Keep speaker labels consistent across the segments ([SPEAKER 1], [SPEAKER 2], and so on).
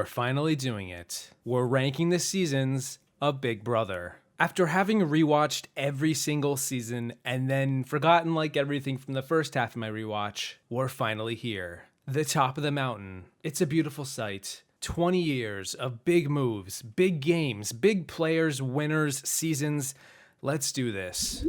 [SPEAKER 1] We're finally doing it. We're ranking the seasons of Big Brother. After having rewatched every single season and then forgotten like everything from the first half of my rewatch, we're finally here. The top of the mountain. It's a beautiful sight. 20 years of big moves, big games, big players, winners, seasons. Let's do this.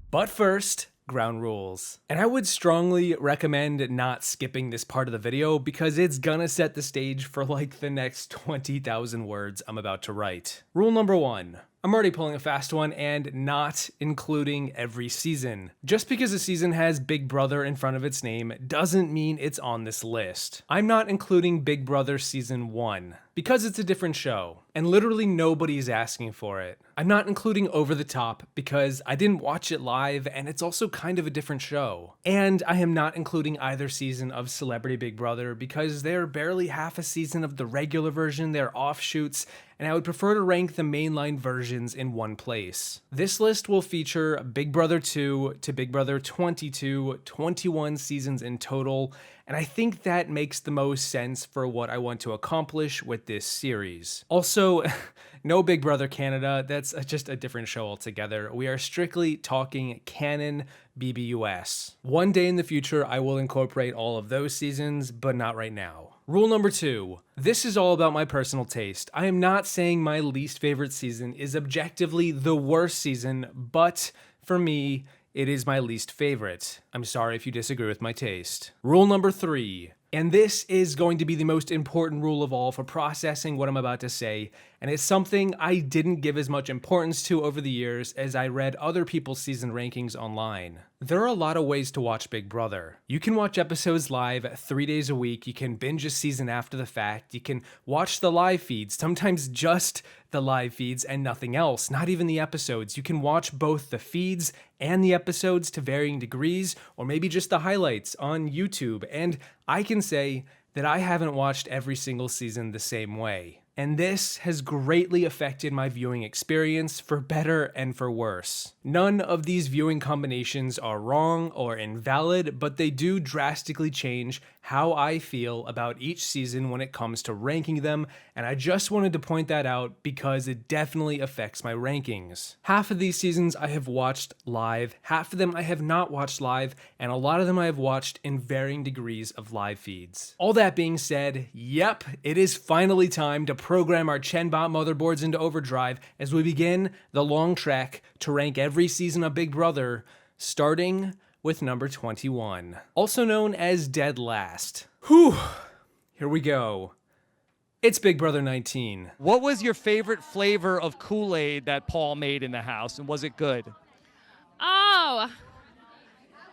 [SPEAKER 1] But first, ground rules. And I would strongly recommend not skipping this part of the video because it's gonna set the stage for like the next 20,000 words I'm about to write. Rule number 1. I'm already pulling a fast one and not including every season. Just because a season has Big Brother in front of its name doesn't mean it's on this list. I'm not including Big Brother Season 1 because it's a different show and literally nobody's asking for it. I'm not including Over the Top because I didn't watch it live and it's also kind of a different show. And I am not including either season of Celebrity Big Brother because they're barely half a season of the regular version, they're offshoots, and I would prefer to rank the mainline versions in one place. This list will feature Big Brother 2 to Big Brother 22, 21 seasons in total, and I think that makes the most sense for what I want to accomplish with this series. Also, no Big Brother Canada, that's just a different show altogether. We are strictly talking canon BBUS. One day in the future, I will incorporate all of those seasons, but not right now. Rule number 2. This is all about my personal taste. I am not saying my least favorite season is objectively the worst season, but for me, it is my least favorite. I'm sorry if you disagree with my taste. Rule number 3. And this is going to be the most important rule of all for processing what I'm about to say, and it's something I didn't give as much importance to over the years as I read other people's season rankings online. There are a lot of ways to watch Big Brother. You can watch episodes live 3 days a week, you can binge a season after the fact, you can watch the live feeds, sometimes just the live feeds and nothing else, not even the episodes. You can watch both the feeds and the episodes to varying degrees, or maybe just the highlights on YouTube, and I can say that I haven't watched every single season the same way. And this has greatly affected my viewing experience for better and for worse. None of these viewing combinations are wrong or invalid, but they do drastically change how I feel about each season when it comes to ranking them, and I just wanted to point that out because it definitely affects my rankings. Half of these seasons I have watched live, half of them I have not watched live, and a lot of them I have watched in varying degrees of live feeds. All that being said, yep, it is finally time to program our Chenbot motherboards into overdrive as we begin the long trek to rank every season of Big Brother, starting with number 21, also known as Dead Last. Whew, here we go. It's Big Brother 19.
[SPEAKER 2] What was your favorite flavor of Kool-Aid that Paul made in the house, and was it good?
[SPEAKER 3] Oh,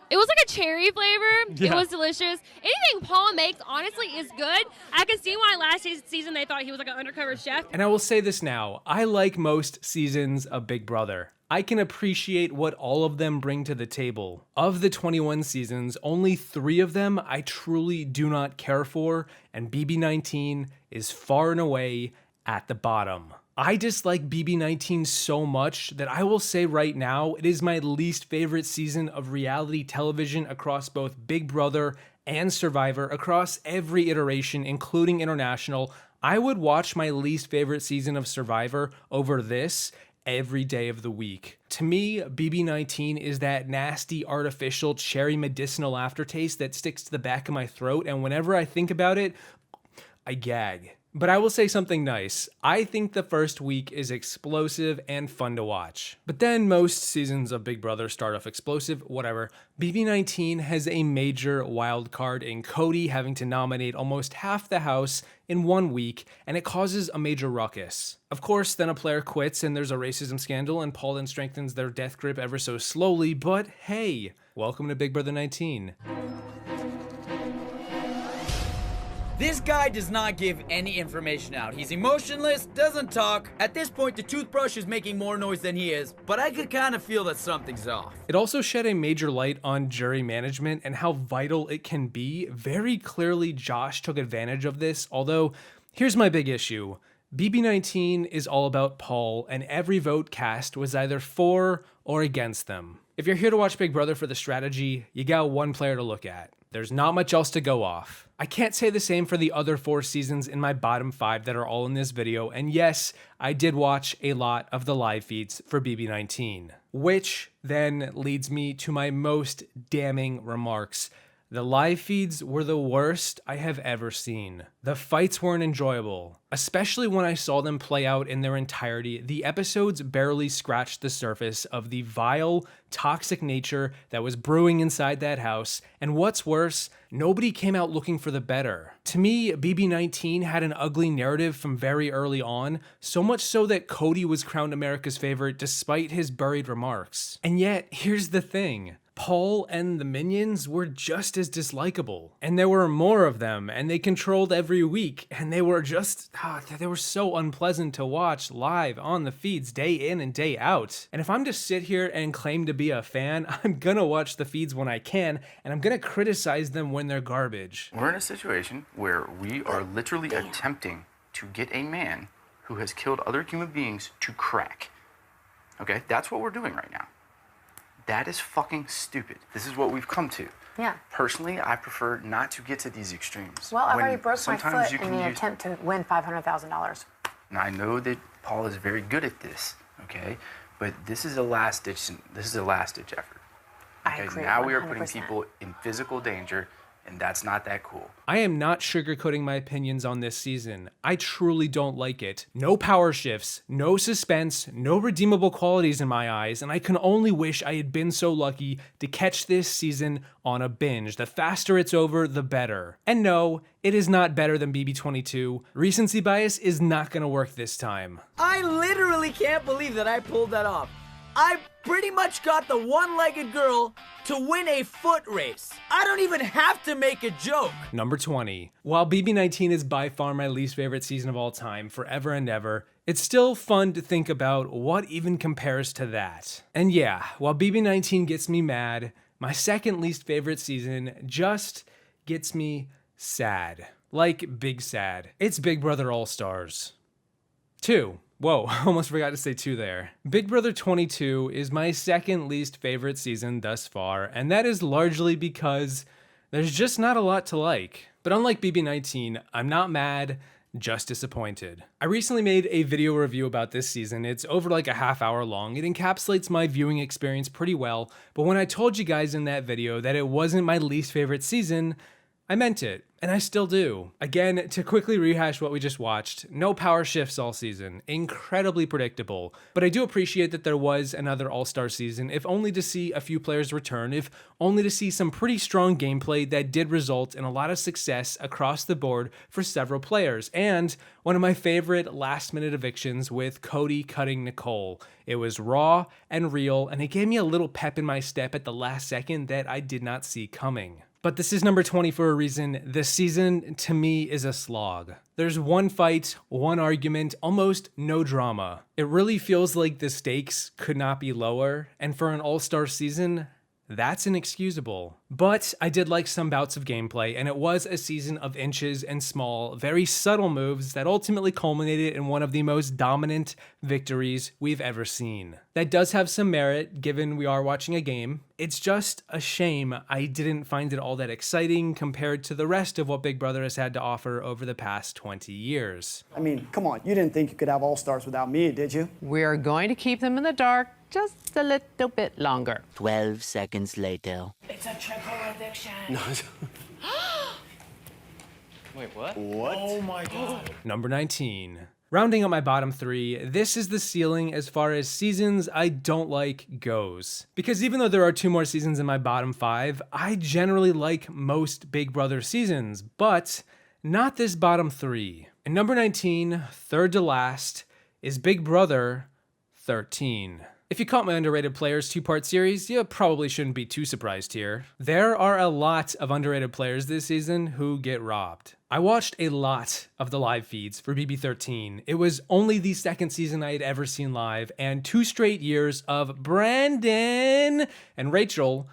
[SPEAKER 3] it was like a cherry flavor.
[SPEAKER 2] Yeah.
[SPEAKER 3] It was delicious. Anything Paul makes, honestly, is good. I can see why last season they thought he was like an undercover chef.
[SPEAKER 1] And I will say this now, I like most seasons of Big Brother. I can appreciate what all of them bring to the table. Of the 21 seasons, only 3 of them I truly do not care for, and BB19 is far and away at the bottom. I dislike BB19 so much that I will say right now it is my least favorite season of reality television across both Big Brother and Survivor, across every iteration, including international. I would watch my least favorite season of Survivor over this every day of the week. To me, BB19 is that nasty, artificial, cherry medicinal aftertaste that sticks to the back of my throat, and whenever I think about it, I gag. But I will say something nice. I think the first week is explosive and fun to watch. But then most seasons of Big Brother start off explosive, whatever. BB19 has a major wild card in Cody having to nominate almost half the house in 1 week, and it causes a major ruckus. Of course, then a player quits and there's a racism scandal, and Paul then strengthens their death grip ever so slowly, but hey, welcome to Big Brother 19.
[SPEAKER 4] This guy does not give any information out. He's emotionless, doesn't talk. At this point, the toothbrush is making more noise than he is, but I could kind of feel that something's off.
[SPEAKER 1] It also shed a major light on jury management and how vital it can be. Very clearly, Josh took advantage of this, although here's my big issue. BB19 is all about Paul, and every vote cast was either for or against them. If you're here to watch Big Brother for the strategy, you got one player to look at. There's not much else to go off. I can't say the same for the other 4 seasons in my bottom 5 that are all in this video, and yes, I did watch a lot of the live feeds for BB19. Which then leads me to my most damning remarks. The live feeds were the worst I have ever seen. The fights weren't enjoyable, especially when I saw them play out in their entirety. The episodes barely scratched the surface of the vile, toxic nature that was brewing inside that house, and what's worse, nobody came out looking for the better. To me, BB19 had an ugly narrative from very early on, so much so that Cody was crowned America's favorite despite his buried remarks. And yet, here's the thing. Paul and the minions were just as dislikable, and there were more of them, and they controlled every week, and they were just, they were so unpleasant to watch live on the feeds day in and day out. And if I'm to sit here and claim to be a fan, I'm gonna watch the feeds when I can, and I'm gonna criticize them when they're garbage.
[SPEAKER 5] We're in a situation where we are literally attempting to get a man who has killed other human beings to crack. Okay, that's what we're doing right now. That is fucking stupid. This is what we've come to.
[SPEAKER 6] Yeah.
[SPEAKER 5] Personally, I prefer not to get to these extremes.
[SPEAKER 6] Well, I already broke my
[SPEAKER 5] sometimes
[SPEAKER 6] foot in the attempt to win $500,000.
[SPEAKER 5] Now I know that Paul is very good at this, okay? But this is a last ditch. This is a last ditch effort.
[SPEAKER 6] I agree.
[SPEAKER 5] Now we are putting
[SPEAKER 6] 100%.
[SPEAKER 5] people in physical danger, and that's not that cool.
[SPEAKER 1] I am not sugarcoating my opinions on this season. I truly don't like it. No power shifts, no suspense, no redeemable qualities in my eyes, and I can only wish I had been so lucky to catch this season on a binge. The faster it's over, the better. And no, it is not better than BB22. Recency bias is not gonna work this time.
[SPEAKER 4] I literally can't believe that I pulled that off. I pretty much got the one-legged girl to win a foot race. I don't even have to make a joke.
[SPEAKER 1] Number 20. While BB19 is by far my least favorite season of all time, forever and ever, it's still fun to think about what even compares to that. And yeah, while BB19 gets me mad, my second least favorite season just gets me sad. Like big sad. It's Big Brother All-Stars 2. Whoa, almost forgot to say 2 there. Big Brother 22 is my second least favorite season thus far, and that is largely because there's just not a lot to like. But unlike BB19, I'm not mad, just disappointed. I recently made a video review about this season. It's over like a half hour long. It encapsulates my viewing experience pretty well, but when I told you guys in that video that it wasn't my least favorite season, I meant it, and I still do. Again, to quickly rehash what we just watched, no power shifts all season, incredibly predictable, but I do appreciate that there was another All-Star season, if only to see a few players return, if only to see some pretty strong gameplay that did result in a lot of success across the board for several players, and one of my favorite last-minute evictions with Cody cutting Nicole. It was raw and real, and it gave me a little pep in my step at the last second that I did not see coming. But this is number 20 for a reason. This season, to me, is a slog. There's one fight, one argument, almost no drama. It really feels like the stakes could not be lower, and for an all-star season, that's inexcusable. But I did like some bouts of gameplay, and it was a season of inches and small, very subtle moves that ultimately culminated in one of the most dominant victories we've ever seen. That does have some merit, given we are watching a game. It's just a shame I didn't find it all that exciting compared to the rest of what Big Brother has had to offer over the past 20 years.
[SPEAKER 7] I mean, come on, you didn't think you could have All-Stars without me, did you?
[SPEAKER 8] We're going to keep them in the dark just a little bit longer.
[SPEAKER 9] 12 seconds later.
[SPEAKER 6] It's a triple eviction.
[SPEAKER 2] Wait, what?
[SPEAKER 7] What?
[SPEAKER 6] my God.
[SPEAKER 1] Number 19. Rounding up my bottom 3, this is the ceiling as far as seasons I don't like goes. Because even though there are 2 more seasons in my bottom 5, I generally like most Big Brother seasons, but not this bottom 3. And number 19, third to last, is Big Brother 13. If you caught my underrated players 2-part series, you probably shouldn't be too surprised here. There are a lot of underrated players this season who get robbed. I watched a lot of the live feeds for BB13. It was only the second season I had ever seen live, and 2 straight years of Brandon and Rachel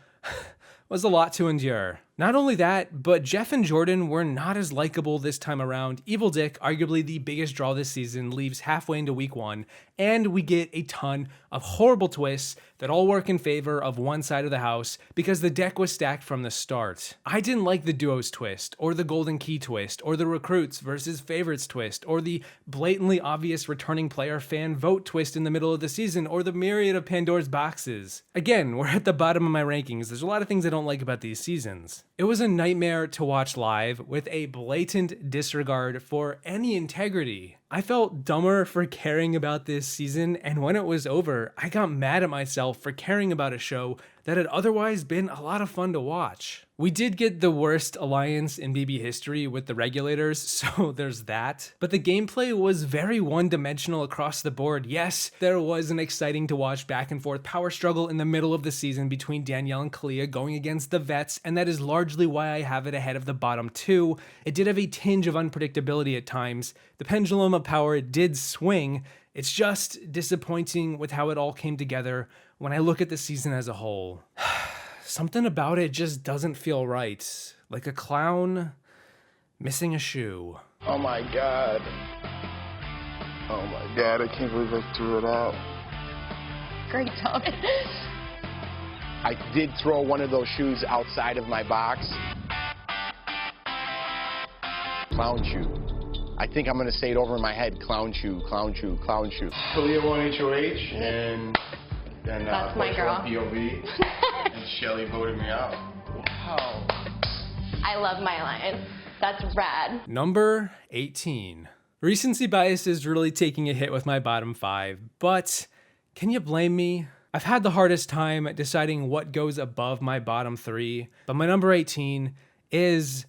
[SPEAKER 1] was a lot to endure. Not only that, but Jeff and Jordan were not as likable this time around. Evil Dick, arguably the biggest draw this season, leaves halfway into week 1, and we get a ton of horrible twists that all work in favor of one side of the house because the deck was stacked from the start. I didn't like the duos twist, or the golden key twist, or the recruits versus favorites twist, or the blatantly obvious returning player fan vote twist in the middle of the season, or the myriad of Pandora's boxes. Again, we're at the bottom of my rankings. There's a lot of things I don't like about these seasons. It was a nightmare to watch live with a blatant disregard for any integrity. I felt dumber for caring about this season, and when it was over, I got mad at myself for caring about a show that had otherwise been a lot of fun to watch. We did get the worst alliance in BB history with the regulators, so there's that. But the gameplay was very one-dimensional across the board. Yes, there was an exciting to watch back and forth power struggle in the middle of the season between Danielle and Kalia going against the vets, and that is largely why I have it ahead of the bottom 2. It did have a tinge of unpredictability at times. The pendulum of power did swing. It's just disappointing with how it all came together when I look at the season as a whole. Something about it just doesn't feel right. Like a clown missing a shoe.
[SPEAKER 10] Oh my god. Oh my god, I can't believe I threw it out.
[SPEAKER 3] Great job.
[SPEAKER 10] I did throw one of those shoes outside of my box. Clown shoe. I think I'm gonna say it over in my head. Clown shoe, clown shoe, clown shoe. Kalia won HOH, and then
[SPEAKER 3] That's my girl.
[SPEAKER 10] POV, and Shelly voted me out. Wow.
[SPEAKER 3] I love my alliance. That's rad.
[SPEAKER 1] Number 18. Recency bias is really taking a hit with my bottom 5, but can you blame me? I've had the hardest time deciding what goes above my bottom 3, but my number 18 is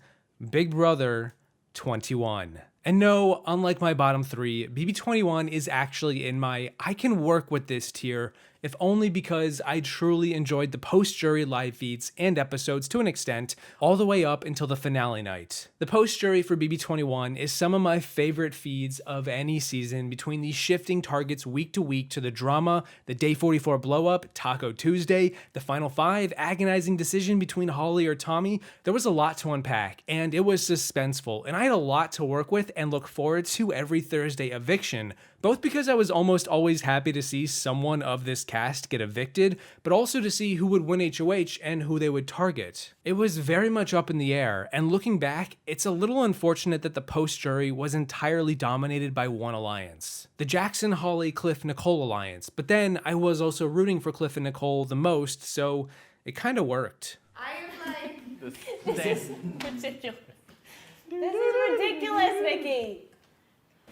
[SPEAKER 1] Big Brother 21. And no, unlike my bottom 3, BB21 is actually in my I can work with this tier, if only because I truly enjoyed the post-jury live feeds and episodes to an extent, all the way up until the finale night. The post-jury for BB21 is some of my favorite feeds of any season, between the shifting targets week to week to the drama, the Day 44 blow-up, Taco Tuesday, the Final 5, agonizing decision between Holly or Tommy. There was a lot to unpack, and it was suspenseful, and I had a lot to work with and look forward to every Thursday eviction, both because I was almost always happy to see someone of this cast get evicted, but also to see who would win HOH and who they would target. It was very much up in the air, and looking back, it's a little unfortunate that the post-jury was entirely dominated by one alliance. The Jackson, Holly, Cliff, Nicole alliance, but then I was also rooting for Cliff and Nicole the most, so it kind of worked.
[SPEAKER 3] I am like, this is ridiculous. This is ridiculous, Vicky.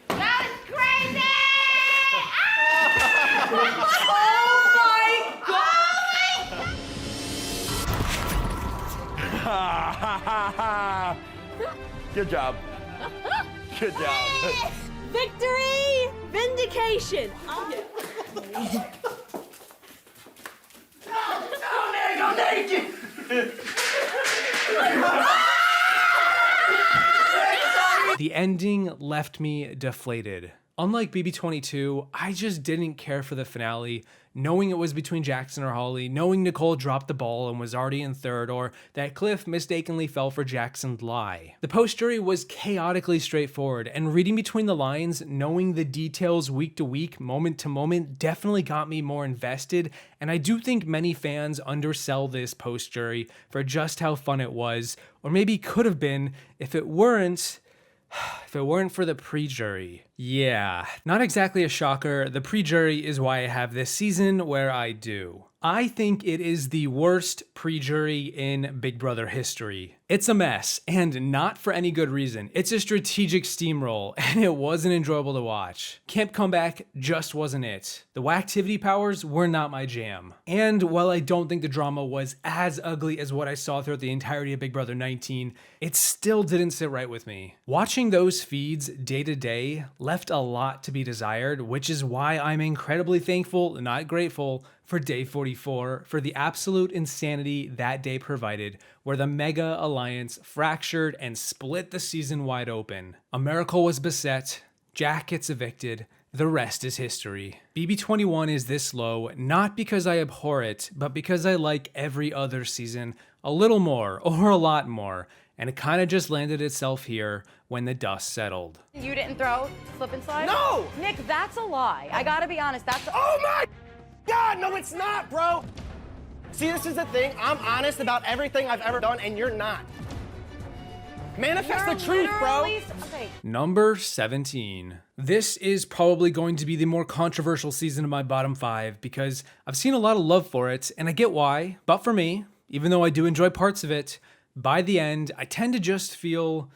[SPEAKER 3] That is crazy! Oh my god!
[SPEAKER 10] Good job. Good job.
[SPEAKER 3] Victory! Vindication!
[SPEAKER 1] The ending left me deflated. Unlike BB22, I just didn't care for the finale, knowing it was between Jackson or Holly, knowing Nicole dropped the ball and was already in third, or that Cliff mistakenly fell for Jackson's lie. The post-jury was chaotically straightforward, and reading between the lines, knowing the details week to week, moment to moment, definitely got me more invested, and I do think many fans undersell this post-jury for just how fun it was, or maybe could have been if it weren't for the pre-jury. Yeah, not exactly a shocker. The pre-jury is why I have this season where I do. I think it is the worst pre-jury in Big Brother history. It's a mess, and not for any good reason. It's a strategic steamroll, and it wasn't enjoyable to watch. Camp Comeback just wasn't it. The whacktivity powers were not my jam. And while I don't think the drama was as ugly as what I saw throughout the entirety of Big Brother 19, it still didn't sit right with me. Watching those feeds day to day left a lot to be desired, which is why I'm incredibly thankful, not grateful, for Day 44, for the absolute insanity that day provided, where the Mega Alliance fractured and split the season wide open. A miracle was beset, Jack gets evicted, the rest is history. BB21 is this low, not because I abhor it, but because I like every other season a little more or a lot more, and it kind of just landed itself here when the dust settled.
[SPEAKER 3] You didn't throw slip and slide?
[SPEAKER 11] No!
[SPEAKER 3] Nick, that's a lie. I gotta be honest, that's
[SPEAKER 11] Oh my God, no it's not, bro! See, this is the thing, I'm honest about everything I've ever done, and you're not. Manifest the truth, bro!
[SPEAKER 3] Okay.
[SPEAKER 1] Number 17. This is probably going to be the more controversial season of my bottom 5 because I've seen a lot of love for it, and I get why, but for me, even though I do enjoy parts of it, by the end, I tend to just feel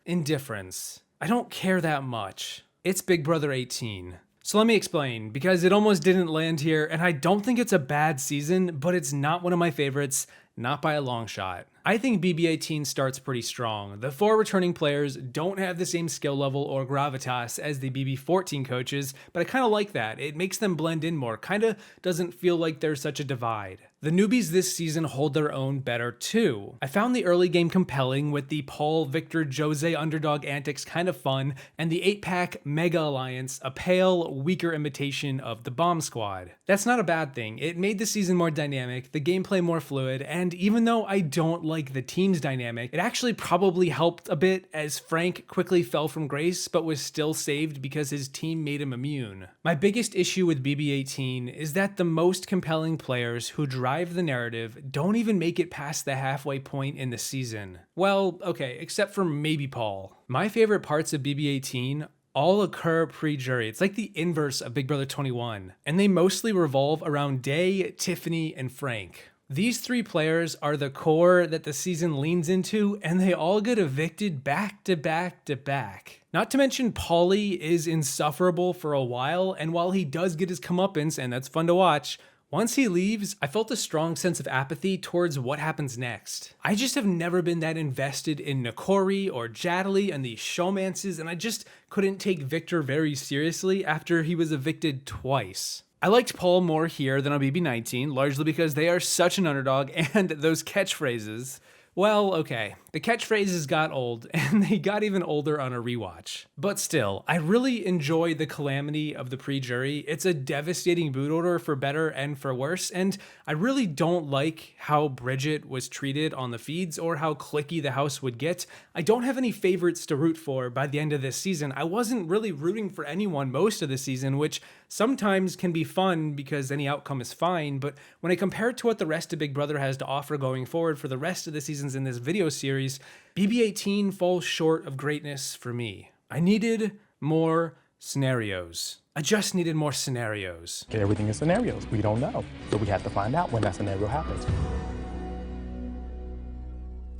[SPEAKER 1] indifference. I don't care that much. It's Big Brother 18. So let me explain, because it almost didn't land here, and I don't think it's a bad season, but it's not one of my favorites, not by a long shot. I think BB18 starts pretty strong. The 4 returning players don't have the same skill level or gravitas as the BB14 coaches, but I kind of like that. It makes them blend in more, kind of doesn't feel like there's such a divide. The newbies this season hold their own better too. I found the early game compelling with the Paul, Victor, Jose underdog antics kind of fun, and the 8-pack Mega Alliance a pale, weaker imitation of the Bomb Squad. That's not a bad thing. It made the season more dynamic, the gameplay more fluid, and even though I don't like the team's dynamic, it actually probably helped a bit as Frank quickly fell from grace but was still saved because his team made him immune. My biggest issue with BB18 is that the most compelling players who drive the narrative don't even make it past the halfway point in the season. Well, okay, except for maybe Paul. My favorite parts of BB18 all occur pre-jury. It's like the inverse of Big Brother 21, and they mostly revolve around Day, Tiffany, and Frank. These 3 players are the core that the season leans into, and they all get evicted back to back to back. Not to mention Paulie is insufferable for a while, and while he does get his comeuppance, and that's fun to watch, once he leaves, I felt a strong sense of apathy towards what happens next. I just have never been that invested in Nakori or Jadley and these showmances, and I just couldn't take Victor very seriously after he was evicted twice. I liked Paul more here than on BB19, largely because they are such an underdog, and those catchphrases, well, okay, the catchphrases got old, and they got even older on a rewatch. But still, I really enjoy the calamity of the pre-jury. It's a devastating boot order for better and for worse, and I really don't like how Bridget was treated on the feeds or how cliquey the house would get. I don't have any favorites to root for by the end of this season. I wasn't really rooting for anyone most of the season, which sometimes can be fun because any outcome is fine, but when I compare it to what the rest of Big Brother has to offer going forward for the rest of the seasons in this video series, BB18 falls short of greatness for me. I needed more scenarios. I just needed more scenarios.
[SPEAKER 12] Everything is scenarios. We don't know, so we have to find out when that scenario happens.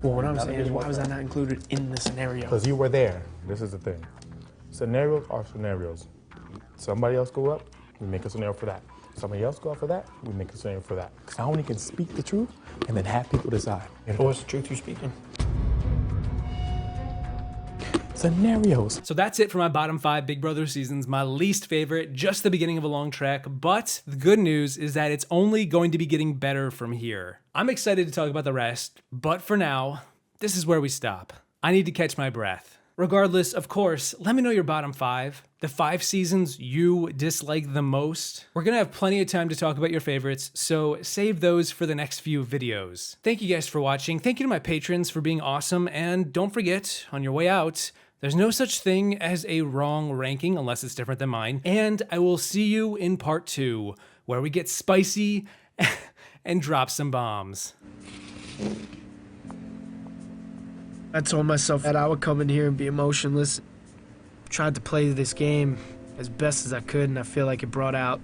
[SPEAKER 13] Well, what I'm saying is, why was that not included in the scenario?
[SPEAKER 12] Because you were there. This is the thing. Scenarios are scenarios. Somebody else go up, we make a scenario for that. Somebody else go up for that, we make a scenario for that. Because I only can speak the truth and then have people decide.
[SPEAKER 13] What's the truth you're speaking?
[SPEAKER 12] Scenarios.
[SPEAKER 1] So that's it for my bottom 5 Big Brother seasons, my least favorite, just the beginning of a long trek, but the good news is that it's only going to be getting better from here. I'm excited to talk about the rest, but for now, this is where we stop. I need to catch my breath. Regardless, of course, let me know your bottom 5, the 5 seasons you dislike the most. We're gonna have plenty of time to talk about your favorites, so save those for the next few videos. Thank you guys for watching, thank you to my patrons for being awesome, and don't forget, on your way out, there's no such thing as a wrong ranking unless it's different than mine, and I will see you in part 2, where we get spicy and drop some bombs.
[SPEAKER 13] I told myself that I would come in here and be emotionless. Tried to play this game as best as I could, and I feel like it brought out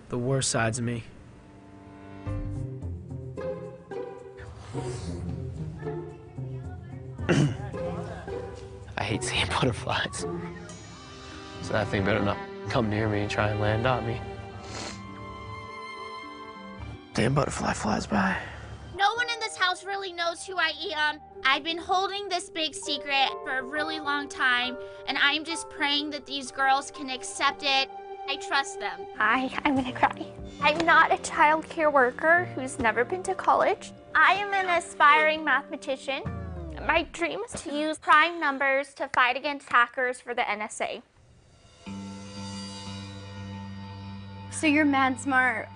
[SPEAKER 13] the worst sides of me.
[SPEAKER 14] I hate seeing butterflies. So that thing better not come near me and try and land on me.
[SPEAKER 13] Damn butterfly flies by.
[SPEAKER 15] No one in this house really knows who I am. I've been holding this big secret for a really long time, and I'm just praying that these girls can accept it. I trust them.
[SPEAKER 16] I'm gonna cry. I'm not a child care worker who's never been to college. I am an aspiring mathematician. My dream is to use prime numbers to fight against hackers for the NSA.
[SPEAKER 17] So you're mad smart.